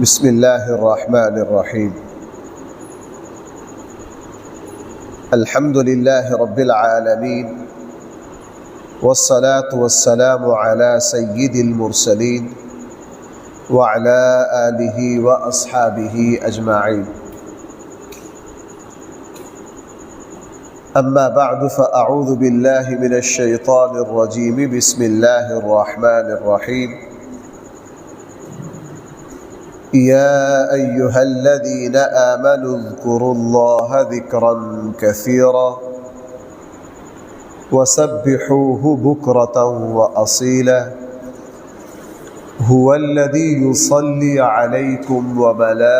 بسم اللہ الرحمن الرحیم الحمد للہ رب العالمین والصلاة والسلام علی سید المرسلین وعلی آلہ واصحابہ اجمعین اما بعد فاعوذ باللہ من الشیطان الرجیم بسم اللہ الرحمن الرحیم يا أيها الذين آمنوا اذكروا الله ذكرا كثيرا وسبحوه بكرة وأصيلا هو الذي يصلي عليكم وملائكته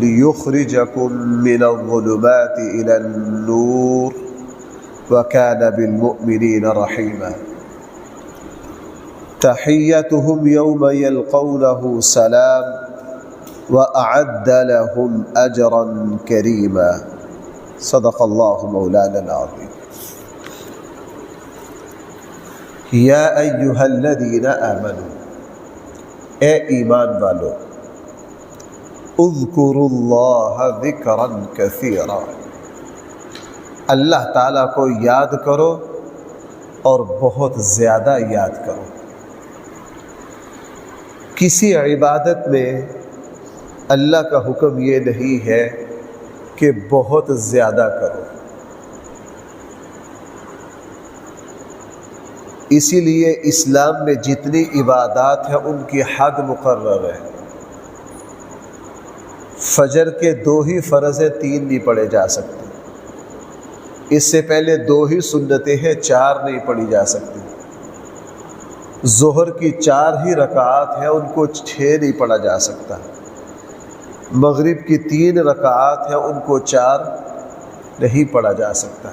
ليخرجكم من الظلمات إلى النور وكان بالمؤمنين رحيما تحيتهم يوم يلقونه سلام وأعد لهم أجرا كريما صدق الله مولانا العظيم يا أيها الذين آمنوا اے ایمان والو اذکروا اللہ ذکرا کثیرا اللہ تعالیٰ کو یاد کرو اور بہت زیادہ یاد کرو۔ کسی عبادت میں اللہ کا حکم یہ نہیں ہے کہ بہت زیادہ کرو، اسی لیے اسلام میں جتنی عبادات ہیں ان کی حد مقرر ہے۔ فجر کے 2 ہی فرض ہیں، 3 نہیں پڑھے جا سکتے، اس سے پہلے 2 ہی سنتیں ہیں، 4 نہیں پڑھی جا سکتی۔ ظہر کی 4 ہی رکعات ہیں، ان کو 6 نہیں پڑھا جا سکتا۔ مغرب کی 3 رکعات ہیں، ان کو 4 نہیں پڑھا جا سکتا۔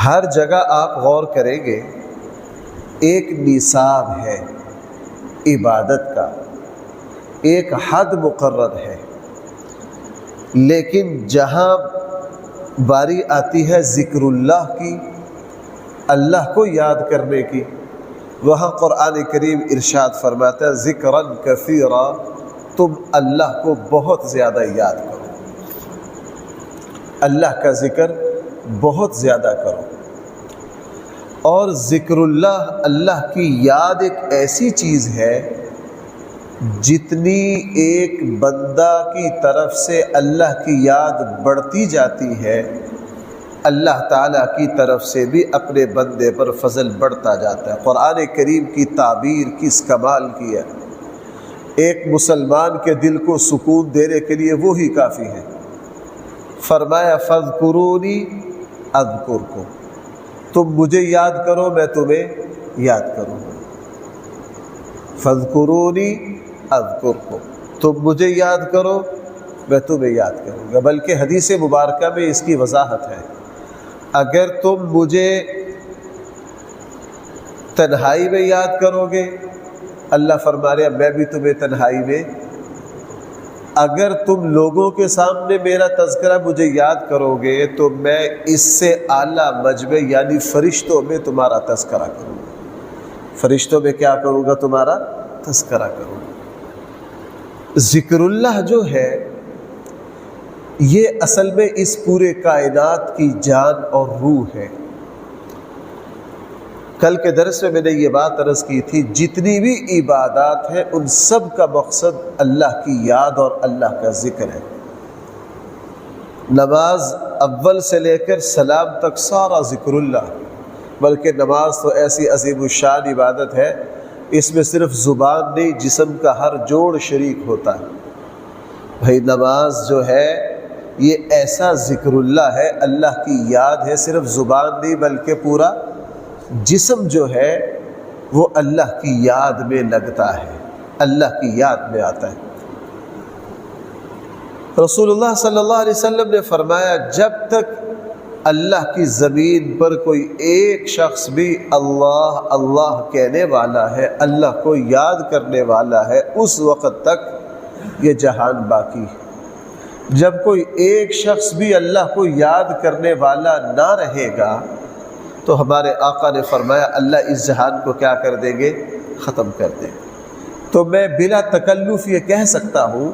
ہر جگہ آپ غور کریں گے ایک نصاب ہے عبادت کا، ایک حد مقرر ہے، لیکن جہاں باری آتی ہے ذکر اللہ کی، اللہ کو یاد کرنے کی، وہاں قرآن کریم ارشاد فرماتا ہے ذکرا کثیرا، تم اللہ کو بہت زیادہ یاد کرو، اللہ کا ذکر بہت زیادہ کرو۔ اور ذکر اللہ، اللہ کی یاد ایک ایسی چیز ہے جتنی ایک بندہ کی طرف سے اللہ کی یاد بڑھتی جاتی ہے، اللہ تعالیٰ کی طرف سے بھی اپنے بندے پر فضل بڑھتا جاتا ہے۔ قرآن کریم کی تعبیر کس کمال کی ہے، ایک مسلمان کے دل کو سکون دینے کے لیے وہی کافی ہے۔ فرمایا فاذکرونی اذکرکم، تم مجھے یاد کرو میں تمہیں یاد کروں گا۔ فاذکرونی اذکرکم، تم مجھے یاد کرو میں تمہیں یاد کروں گا۔ بلکہ حدیث مبارکہ میں اس کی وضاحت ہے، اگر تم مجھے تنہائی میں یاد کرو گے، اللہ فرما رہا ہے میں بھی تمہیں تنہائی میں، اگر تم لوگوں کے سامنے میرا تذکرہ مجھے یاد کرو گے تو میں اس سے اعلیٰ مجمع یعنی فرشتوں میں تمہارا تذکرہ کروں گا۔ فرشتوں میں کیا کروں گا؟ تمہارا تذکرہ کروں گا۔ ذکر اللہ جو ہے یہ اصل میں اس پورے کائنات کی جان اور روح ہے۔ کل کے درس میں نے یہ بات عرض کی تھی، جتنی بھی عبادات ہیں ان سب کا مقصد اللہ کی یاد اور اللہ کا ذکر ہے۔ نماز اول سے لے کر سلام تک سارا ذکر اللہ، بلکہ نماز تو ایسی عظیم الشان عبادت ہے، اس میں صرف زبان نہیں جسم کا ہر جوڑ شریک ہوتا ہے۔ بھائی نماز جو ہے یہ ایسا ذکر اللہ ہے، اللہ کی یاد ہے، صرف زبان نہیں بلکہ پورا جسم جو ہے وہ اللہ کی یاد میں لگتا ہے، اللہ کی یاد میں آتا ہے۔ رسول اللہ صلی اللہ علیہ وسلم نے فرمایا جب تک اللہ کی زمین پر کوئی ایک شخص بھی اللہ اللہ کہنے والا ہے، اللہ کو یاد کرنے والا ہے، اس وقت تک یہ جہان باقی ہے۔ جب کوئی ایک شخص بھی اللہ کو یاد کرنے والا نہ رہے گا تو ہمارے آقا نے فرمایا اللہ اس جہان کو کیا کر دیں گے؟ ختم کر دیں گے۔ تو میں بلا تکلف یہ کہہ سکتا ہوں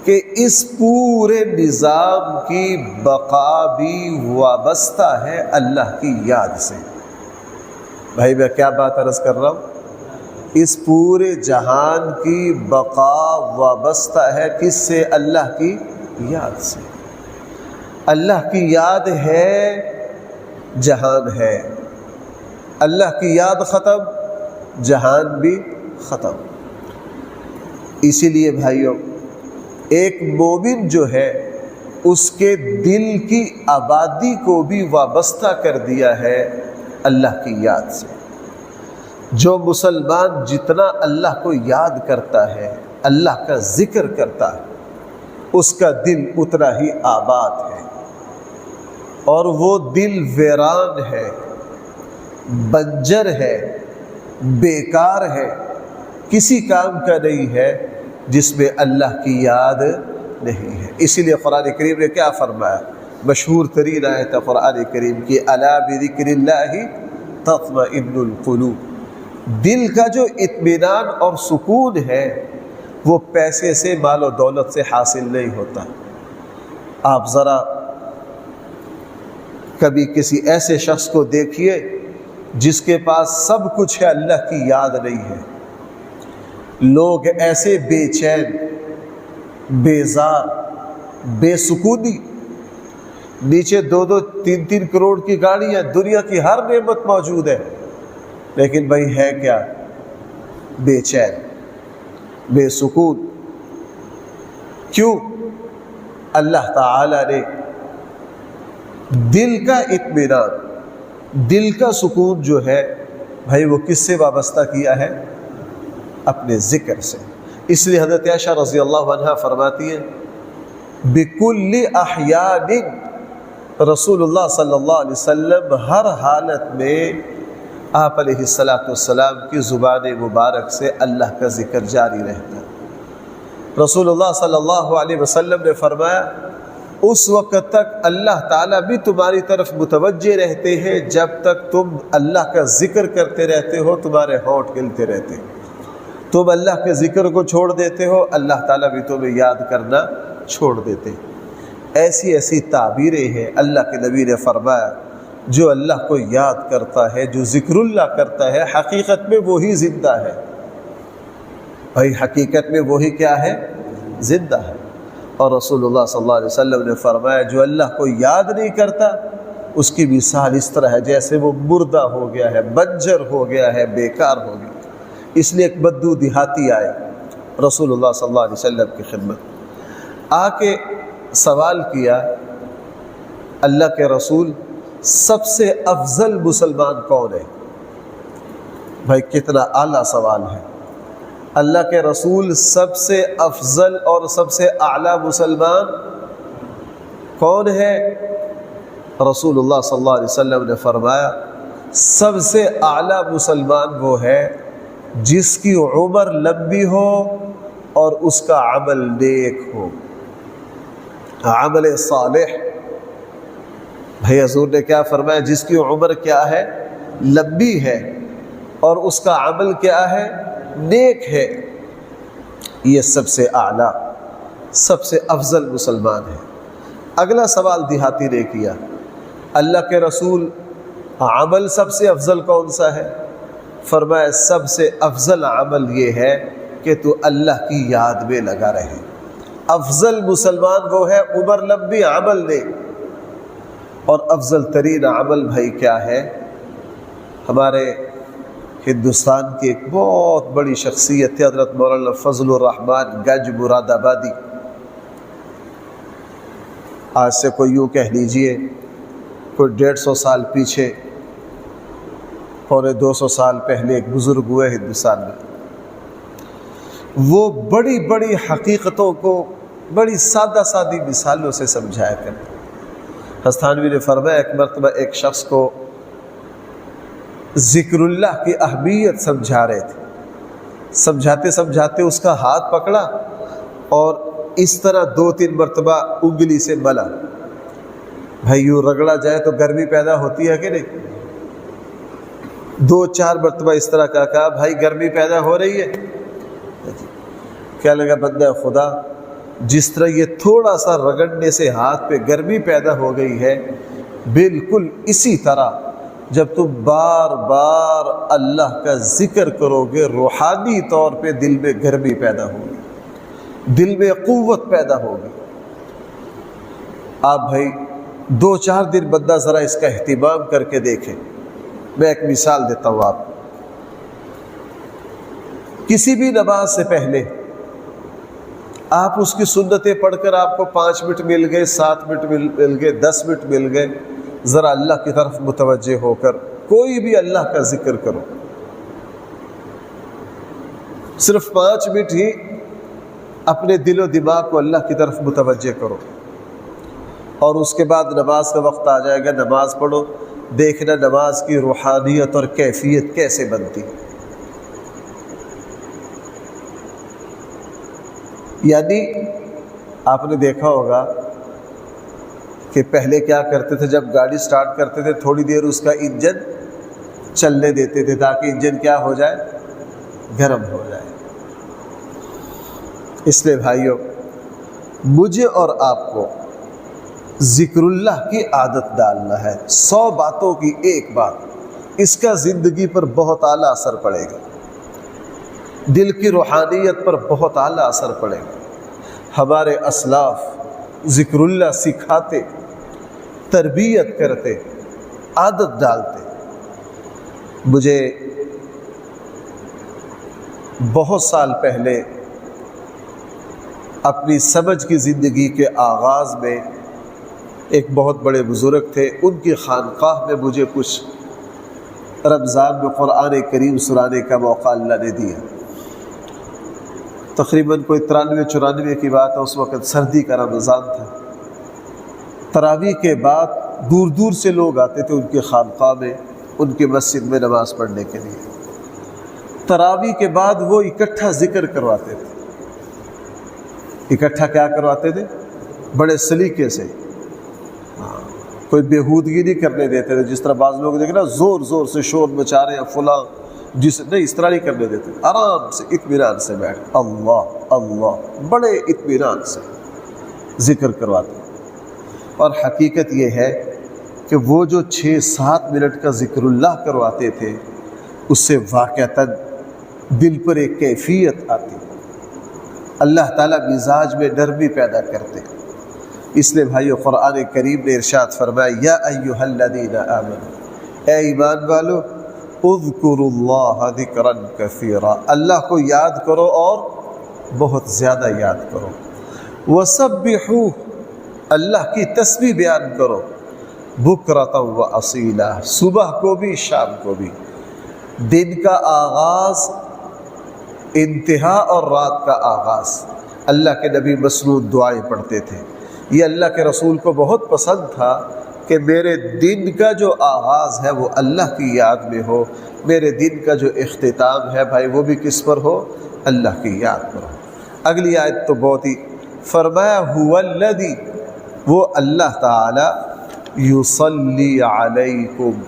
کہ اس پورے نظام کی بقا بھی وابستہ ہے اللہ کی یاد سے۔ بھائی میں کیا بات عرض کر رہا ہوں؟ اس پورے جہان کی بقا وابستہ ہے کس سے؟ اللہ کی یاد سے۔ اللہ کی یاد ہے جہان ہے، اللہ کی یاد ختم جہان بھی ختم۔ اسی لیے بھائیوں، ایک مومن جو ہے اس کے دل کی آبادی کو بھی وابستہ کر دیا ہے اللہ کی یاد سے۔ جو مسلمان جتنا اللہ کو یاد کرتا ہے، اللہ کا ذکر کرتا ہے، اس کا دل اتنا ہی آباد ہے، اور وہ دل ویران ہے، بنجر ہے، بیکار ہے، کسی کام کا نہیں ہے جس میں اللہ کی یاد نہیں ہے۔ اسی لیے قرآن کریم نے کیا فرمایا؟ مشہور ترین آیت قرآن کریم کی، الا بذکر اللہ تطمئن القلوب۔ دل کا جو اطمینان اور سکون ہے وہ پیسے سے، مال و دولت سے حاصل نہیں ہوتا۔ آپ ذرا کبھی کسی ایسے شخص کو دیکھیے جس کے پاس سب کچھ ہے، اللہ کی یاد نہیں ہے۔ لوگ ایسے بے چین، بیزار، بے سکونی، نیچے 2-2 3-3 کروڑ کی گاڑیاں، دنیا کی ہر نعمت موجود ہے، لیکن بھائی ہے کیا؟ بے چین، بے سکون۔ کیوں؟ اللہ تعالی نے دل کا اطمینان، دل کا سکون جو ہے بھائی وہ کس سے وابستہ کیا ہے؟ اپنے ذکر سے۔ اس لیے حضرت عائشہ رضی اللہ عنہا فرماتی ہیں بِكُلِّ أَحْيَانٍ، رسول اللہ صلی اللہ علیہ وسلم ہر حالت میں آپ علیہ السلام کی زبان مبارک سے اللہ کا ذکر جاری رہتا۔ رسول اللہ صلی اللہ علیہ وسلم نے فرمایا اس وقت تک اللہ تعالیٰ بھی تمہاری طرف متوجہ رہتے ہیں جب تک تم اللہ کا ذکر کرتے رہتے ہو، تمہارے ہونٹ ہلتے رہتے ہیں۔ تم اللہ کے ذکر کو چھوڑ دیتے ہو، اللہ تعالیٰ بھی تمہیں یاد کرنا چھوڑ دیتے ہیں۔ ایسی ایسی تعبیریں ہیں۔ اللہ کے نبی نے فرمایا جو اللہ کو یاد کرتا ہے، جو ذکر اللہ کرتا ہے، حقیقت میں وہی زندہ ہے۔ بھائی حقیقت میں وہی کیا ہے؟ زندہ ہے۔ اور رسول اللہ صلی اللہ علیہ وسلم نے فرمایا جو اللہ کو یاد نہیں کرتا اس کی مثال اس طرح ہے جیسے وہ مردہ ہو گیا ہے، بنجر ہو گیا ہے، بیکار ہو گیا۔ اس لیے ایک بدو دیہاتی آئے رسول اللہ صلی اللہ علیہ وسلم کی خدمت، آ کے سوال کیا اللہ کے رسول سب سے افضل مسلمان کون ہے؟ بھائی کتنا اعلیٰ سوال ہے۔ اللہ کے رسول سب سے افضل اور سب سے اعلیٰ مسلمان کون ہے؟ رسول اللہ صلی اللہ علیہ وسلم نے فرمایا سب سے اعلیٰ مسلمان وہ ہے جس کی عمر لمبی ہو اور اس کا عمل نیک ہو، عمل صالح۔ بھائی حضور نے کیا فرمایا؟ جس کی عمر کیا ہے؟ لمبی ہے، اور اس کا عمل کیا ہے؟ نیک ہے۔ یہ سب سے اعلیٰ، سب سے افضل مسلمان ہے۔ اگلا سوال دیہاتی نے کیا اللہ کے رسول عمل سب سے افضل کون سا ہے؟ فرمایا سب سے افضل عمل یہ ہے کہ تو اللہ کی یاد میں لگا رہے۔ افضل مسلمان وہ ہے عمر لمبی، عمل نیک۔ اور افضل ترین عمل بھائی کیا ہے؟ ہمارے ہندوستان کی ایک بہت بڑی شخصیت ہے حضرت مولانا فضل الرحمان گنج مراد آبادی۔ آج سے کوئی یوں کہہ لیجئے کوئی 150 سال پیچھے، 250 سال پہلے ایک بزرگ ہوئے ہندوستان میں۔ وہ بڑی بڑی حقیقتوں کو بڑی سادہ سادی مثالوں سے سمجھایا کرتے۔ ہستانوی نے فرمایا ایک مرتبہ ایک شخص کو ذکر اللہ کی اہمیت سمجھا رہے تھے، سمجھاتے سمجھاتے اس کا ہاتھ پکڑا اور اس طرح 2-3 مرتبہ انگلی سے ملا۔ بھائی یوں رگڑا جائے تو گرمی پیدا ہوتی ہے کہ نہیں؟ 2-4 مرتبہ اس طرح کہا بھائی گرمی پیدا ہو رہی ہے؟ کیا لگا بندہ خدا، جس طرح یہ تھوڑا سا رگڑنے سے ہاتھ پہ گرمی پیدا ہو گئی ہے، بالکل اسی طرح جب تم بار بار اللہ کا ذکر کرو گے روحانی طور پہ دل میں گرمی پیدا ہوگی، دل میں قوت پیدا ہوگی۔ آپ بھائی 2-4 دن بندہ ذرا اس کا اہتمام کر کے دیکھیں۔ میں ایک مثال دیتا ہوں آپ کو۔ کسی بھی نماز سے پہلے آپ اس کی سنتیں پڑھ کر آپ کو 5 منٹ مل گئے، 7 منٹ مل گئے، 10 منٹ مل گئے، ذرا اللہ کی طرف متوجہ ہو کر کوئی بھی اللہ کا ذکر کرو، صرف 5 منٹ ہی اپنے دل و دماغ کو اللہ کی طرف متوجہ کرو، اور اس کے بعد نماز کا وقت آ جائے گا، نماز پڑھو، دیکھنا نماز کی روحانیت اور کیفیت کیسے بنتی۔ یعنی آپ نے دیکھا ہوگا کہ پہلے کیا کرتے تھے، جب گاڑی سٹارٹ کرتے تھے تھوڑی دیر اس کا انجن چلنے دیتے تھے تاکہ انجن کیا ہو جائے، گرم ہو جائے۔ اس لیے بھائیو، مجھے اور آپ کو ذکر اللہ کی عادت ڈالنا ہے۔ 100 باتوں کی ایک بات، اس کا زندگی پر بہت اعلیٰ اثر پڑے گا، دل کی روحانیت پر بہت اعلیٰ اثر پڑے گا۔ ہمارے اسلاف ذکر اللہ سکھاتے، تربیت کرتے، عادت ڈالتے۔ مجھے بہت سال پہلے اپنی سمجھ کی زندگی کے آغاز میں ایک بہت بڑے بزرگ تھے، ان کی خانقاہ میں مجھے کچھ رمضان میں قرآن کریم سنانے کا موقع اللہ نے دیا۔ تقریباً کوئی 93-94 کی بات ہے، اس وقت سردی کا رمضان تھا۔ تراویح کے بعد دور دور سے لوگ آتے تھے ان کے خانقاہ میں، ان کی مسجد میں نماز پڑھنے کے لیے۔ تراویح کے بعد وہ اکٹھا ذکر کرواتے تھے، اکٹھا کیا کرواتے تھے؟ بڑے سلیقے سے، کوئی بےہودگی نہیں کرنے دیتے تھے، جس طرح بعض لوگ دیکھیں نا زور زور سے شور مچا رہے ہیں فلاں، نہیں، اس طرح نہیں کرنے دیتے، آرام سے اطمینان سے بیٹھ اللہ اللہ بڑے اطمینان سے ذکر کرواتے۔ اور حقیقت یہ ہے کہ وہ جو 6-7 منٹ کا ذکر اللہ کرواتے تھے، اس سے واقعتاً دل پر ایک کیفیت آتی، اللہ تعالیٰ مزاج میں نرمی پیدا کرتے۔ اس لیے بھائیو، قرآن کریم نے ارشاد فرمایا، یا ایھا الذین آمنوا، اے ایمان والو، اذکروا اللہ ذکرا کثیرا، اللہ کو یاد کرو اور بہت زیادہ یاد کرو، وسبحوہ، اللہ کی تسبیح بیان کرو، بکرۃ و اصیلا، صبح کو بھی شام کو بھی۔ دن کا آغاز، انتہا اور رات کا آغاز، اللہ کے نبی مسنون دعائیں پڑھتے تھے۔ یہ اللہ کے رسول کو بہت پسند تھا کہ میرے دن کا جو آغاز ہے وہ اللہ کی یاد میں ہو، میرے دن کا جو اختتام ہے بھائی وہ بھی کس پر ہو؟ اللہ کی یاد پر ہو۔ اگلی آیت تو بہت ہی، فرمایا هو الذی، وہ اللہ تعالی، یصلی علیکم،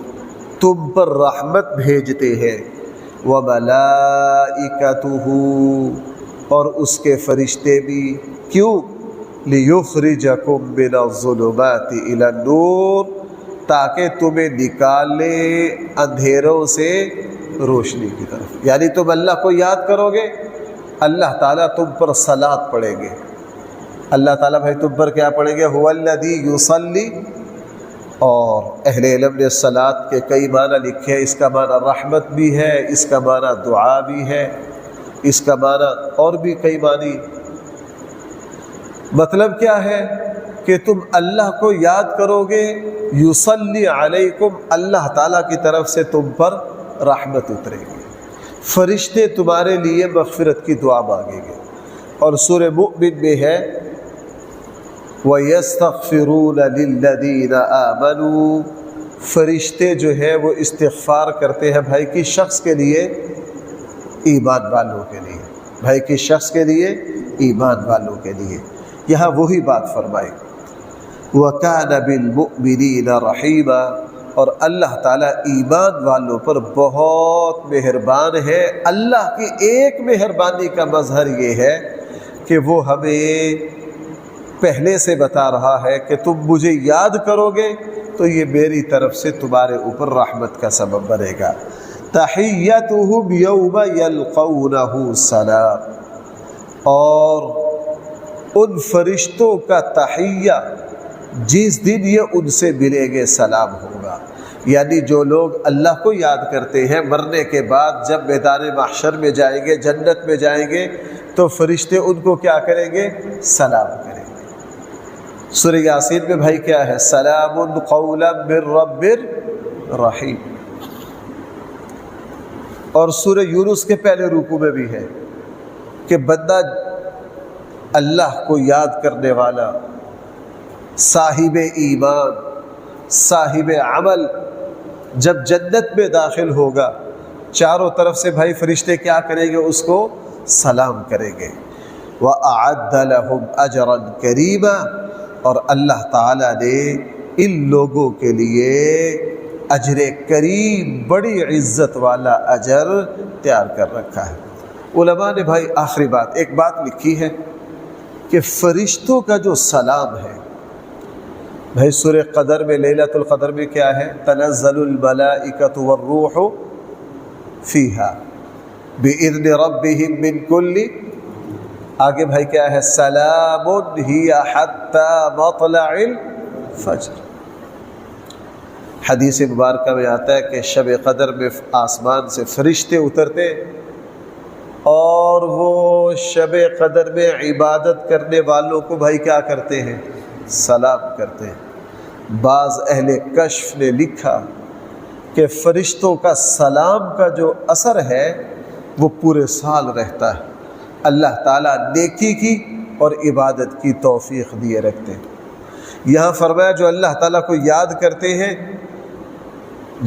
تم پر رحمت بھیجتے ہیں، وملائکتہ، اور اس کے فرشتے بھی، کیوں؟ لِيُخْرِجَكُم مِّنَ الظُّلُمَاتِ إِلَى النُّورِ، تاکہ تمہیں نکالے اندھیروں سے روشنی کی طرف۔ یعنی تم اللہ کو یاد کرو گے، اللہ تعالیٰ تم پر صلاۃ پڑھیں گے، اللہ تعالیٰ بھائی تم پر کیا پڑھیں گے؟ هُوَ الَّذِي يُصَلِّي۔ اور اہل علم نے صلاۃ کے کئی معنی لکھے ہیں، اس کا معنی رحمت بھی ہے، اس کا معنی دعا بھی ہے، اس کا معنی اور بھی کئی معنی۔ مطلب کیا ہے کہ تم اللہ کو یاد کرو گے، یصلی علیکم، اللہ تعالیٰ کی طرف سے تم پر رحمت اترے گی، فرشتے تمہارے لیے مغفرت کی دعا مانگیں گے۔ اور سورہ مؤمن میں ہے، وَيَسْتَغْفِرُونَ لِلَّذِينَ آمَنُوا، فرشتے جو ہے وہ استغفار کرتے ہیں بھائی کی شخص کے لیے، ایمان والوں کے لیے، بھائی کی شخص کے لیے، ایمان والوں کے لیے۔ یہاں وہی بات فرمائی، وَكَانَ بِالْمُؤْمِنِينَ رَحِيمًا، اور اللہ تعالیٰ ایمان والوں پر بہت مہربان ہے۔ اللہ کی ایک مہربانی کا مظہر یہ ہے کہ وہ ہمیں پہلے سے بتا رہا ہے کہ تم مجھے یاد کرو گے تو یہ میری طرف سے تمہارے اوپر رحمت کا سبب بنے گا۔ تحیتہم یوم یلقونہ سلام، اور ان فرشتوں کا تحیہ جس دن یہ ان سے ملیں گے سلام ہوگا۔ یعنی جو لوگ اللہ کو یاد کرتے ہیں مرنے کے بعد جب میدان محشر میں جائیں گے، جنت میں جائیں گے، تو فرشتے ان کو کیا کریں گے؟ سلام کریں گے۔ سورہ یاسین میں بھائی کیا ہے؟ سلام قولا من رب رحیم۔ اور سورہ یونس کے پہلے رکوع میں بھی ہے کہ بندہ اللہ کو یاد کرنے والا، صاحب ایمان، صاحب عمل جب جنت میں داخل ہوگا، چاروں طرف سے بھائی فرشتے کیا کریں گے؟ اس کو سلام کریں گے۔ وَأَعَدَّ لَهُمْ أَجْرًا كَرِيمًا، اور اللہ تعالیٰ نے ان لوگوں کے لیے اجر کریم، بڑی عزت والا اجر تیار کر رکھا ہے۔ علماء نے بھائی آخری بات، ایک بات لکھی ہے کہ فرشتوں کا جو سلام ہے، بھائی سورہ قدر میں، لیلۃ القدر میں کیا ہے؟ تنزل الملائکۃ والروح فیہا بإذن ربہم من کل، آگے بھائی کیا ہے؟ سلام ہی حتی مطلع الفجر۔ حدیث مبارکہ میں آتا ہے کہ شب قدر میں آسمان سے فرشتے اترتے اور وہ شب قدر میں عبادت کرنے والوں کو بھائی کیا کرتے ہیں؟ سلام کرتے ہیں۔ بعض اہل کشف نے لکھا کہ فرشتوں کا سلام کا جو اثر ہے وہ پورے سال رہتا ہے۔ اللہ تعالیٰ نیکی کی اور عبادت کی توفیق دیے رکھتے ہیں۔ یہاں فرمایا جو اللہ تعالیٰ کو یاد کرتے ہیں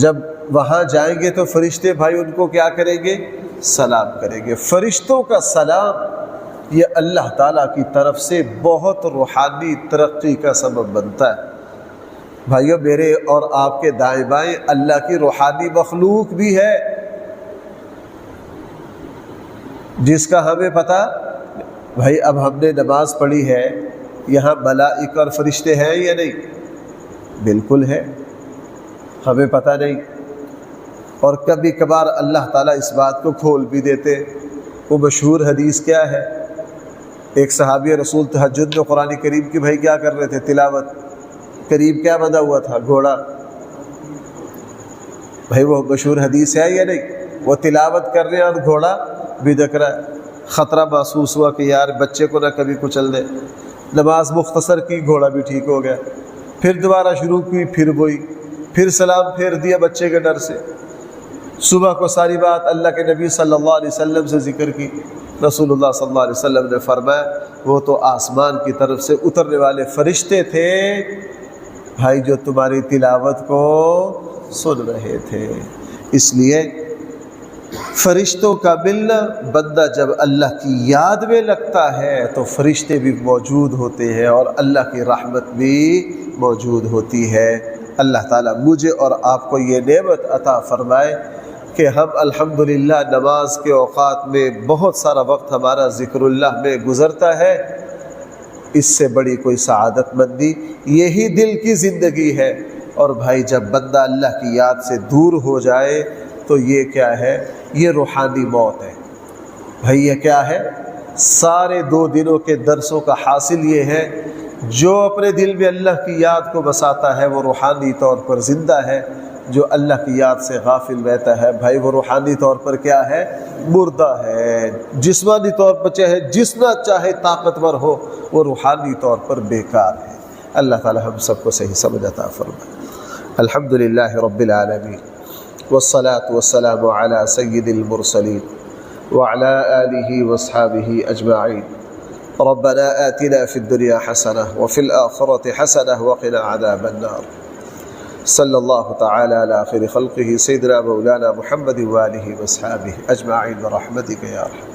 جب وہاں جائیں گے تو فرشتے بھائی ان کو کیا کریں گے؟ سلام کریں گے۔ فرشتوں کا سلام یہ اللہ تعالیٰ کی طرف سے بہت روحانی ترقی کا سبب بنتا ہے۔ بھائیو میرے اور آپ کے دائیں بائیں اللہ کی روحانی مخلوق بھی ہے جس کا ہمیں پتہ، بھائی اب ہم نے نماز پڑھی ہے، یہاں ملائکہ اور فرشتے ہیں یا نہیں؟ بالکل ہے، ہمیں پتہ نہیں۔ اور کبھی کبھار اللہ تعالیٰ اس بات کو کھول بھی دیتے۔ وہ مشہور حدیث کیا ہے؟ ایک صحابی رسول تہجد میں قرآن کریم کی بھائی کیا کر رہے تھے؟ تلاوت۔ قریب کیا بندھا ہوا تھا؟ گھوڑا۔ بھائی وہ مشہور حدیث ہے یا نہیں؟ وہ تلاوت کر رہے ہیں اور گھوڑا بھی دکھ رہا ہے۔ خطرہ محسوس ہوا کہ یار بچے کو نہ کبھی کچل دے، نماز مختصر کی، گھوڑا بھی ٹھیک ہو گیا، پھر دوبارہ شروع کی، پھر وہی، پھر سلام پھیر دیا بچے کے ڈر سے۔ صبح کو ساری بات اللہ کے نبی صلی اللہ علیہ وسلم سے ذکر کی۔ رسول اللہ صلی اللہ علیہ وسلم نے فرمایا وہ تو آسمان کی طرف سے اترنے والے فرشتے تھے بھائی جو تمہاری تلاوت کو سن رہے تھے۔ اس لیے فرشتوں کا ملنا، بندہ جب اللہ کی یاد میں لگتا ہے تو فرشتے بھی موجود ہوتے ہیں اور اللہ کی رحمت بھی موجود ہوتی ہے۔ اللہ تعالیٰ مجھے اور آپ کو یہ نعمت عطا فرمائے کہ ہم الحمدللہ نماز کے اوقات میں بہت سارا وقت ہمارا ذکر اللہ میں گزرتا ہے۔ اس سے بڑی کوئی سعادت مندی، یہی دل کی زندگی ہے۔ اور بھائی جب بندہ اللہ کی یاد سے دور ہو جائے تو یہ کیا ہے؟ یہ روحانی موت ہے۔ بھائی یہ کیا ہے؟ سارے 2 دنوں کے درسوں کا حاصل یہ ہے جو اپنے دل میں اللہ کی یاد کو بساتا ہے وہ روحانی طور پر زندہ ہے، جو اللہ کی یاد سے غافل رہتا ہے بھائی وہ روحانی طور پر کیا ہے؟ مردہ ہے۔ جسمانی طور پر چاہے جتنا چاہے طاقتور ہو، وہ روحانی طور پر بیکار ہے۔ اللہ تعالی ہم سب کو صحیح سمجھ عطا فرمائے۔ الحمدللہ رب العالمین والصلاة والسلام علی سید المرسلین وعلی آلہ واصحابہ اجمعین۔ ربنا آتنا في الدنيا حسنة وفي الآخرة حسنة وقنا عذاب النار۔ صلی اللہ تعالی علی خیر خلقہ سیدنا مولانا محمد وآلہ واصحابہ اجمعین برحمتک یا ارحم۔